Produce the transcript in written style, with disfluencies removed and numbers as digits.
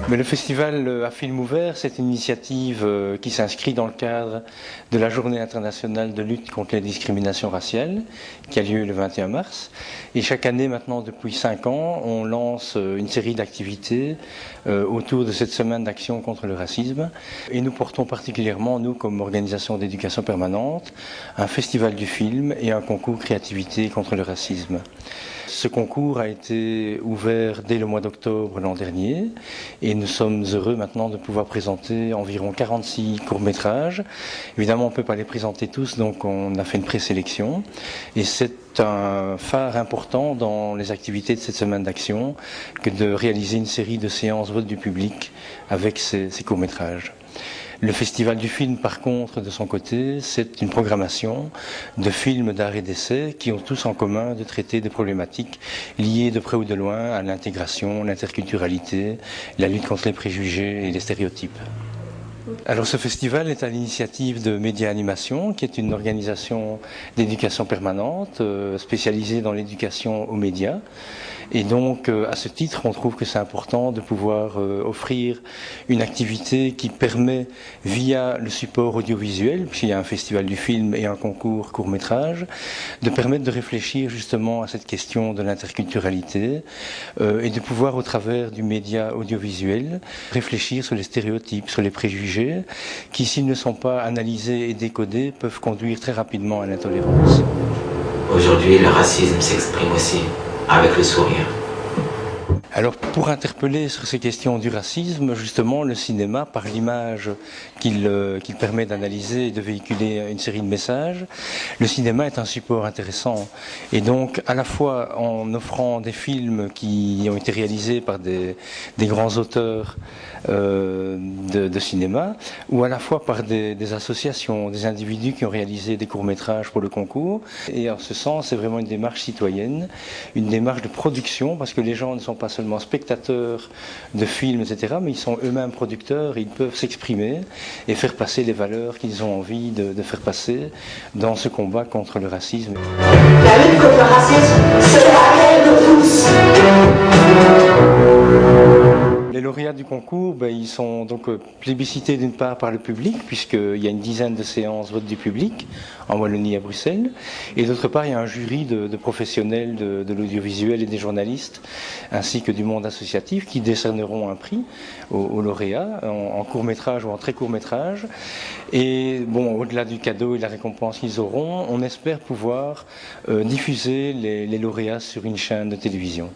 Mais le festival à film ouvert, c'est une initiative qui s'inscrit dans le cadre de la Journée internationale de lutte contre les discriminations raciales, qui a lieu le 21 mars. Et chaque année maintenant, depuis 5 ans, on lance une série d'activités autour de cette semaine d'action contre le racisme. Et nous portons particulièrement, nous, comme organisation d'éducation permanente, un festival du film et un concours créativité contre le racisme. Ce concours a été ouvert dès le mois d'octobre l'an dernier et nous sommes heureux maintenant de pouvoir présenter environ 46 courts-métrages. Évidemment, on ne peut pas les présenter tous, donc on a fait une présélection. Et c'est un phare important dans les activités de cette semaine d'action que de réaliser une série de séances vote du public avec ces courts-métrages. Le Festival du film, par contre, de son côté, c'est une programmation de films d'art et d'essai qui ont tous en commun de traiter des problématiques liées de près ou de loin à l'intégration, l'interculturalité, la lutte contre les préjugés et les stéréotypes. Alors ce festival est à l'initiative de Média Animation, qui est une organisation d'éducation permanente spécialisée dans l'éducation aux médias. Et donc à ce titre, on trouve que c'est important de pouvoir offrir une activité qui permet, via le support audiovisuel, puisqu'il y a un festival du film et un concours court-métrage, de permettre de réfléchir justement à cette question de l'interculturalité et de pouvoir, au travers du média audiovisuel, réfléchir sur les stéréotypes, sur les préjugés, qui, s'ils ne sont pas analysés et décodés, peuvent conduire très rapidement à l'intolérance. Aujourd'hui, le racisme s'exprime aussi avec le sourire. Alors, pour interpeller sur ces questions du racisme, justement, le cinéma, par l'image qu'il permet d'analyser et de véhiculer une série de messages, le cinéma est un support intéressant. Et donc, à la fois en offrant des films qui ont été réalisés par des grands auteurs de cinéma, ou à la fois par des associations, des individus qui ont réalisé des courts-métrages pour le concours. Et en ce sens, c'est vraiment une démarche citoyenne, une démarche de production, parce que les gens ne sont pas seulement spectateurs de films, etc., mais ils sont eux-mêmes producteurs et ils peuvent s'exprimer et faire passer les valeurs qu'ils ont envie de faire passer dans ce combat contre le racisme. La lutte contre le racisme, c'est la haine de tous. Les lauréats du concours, ils sont donc plébiscités d'une part par le public, puisqu'il y a une dizaine de séances vote du public en Wallonie et à Bruxelles, et d'autre part il y a un jury de professionnels de l'audiovisuel et des journalistes, ainsi que du monde associatif, qui décerneront un prix aux lauréats en court-métrage ou en très court-métrage. Et bon, au-delà du cadeau et de la récompense qu'ils auront, on espère pouvoir diffuser les lauréats sur une chaîne de télévision.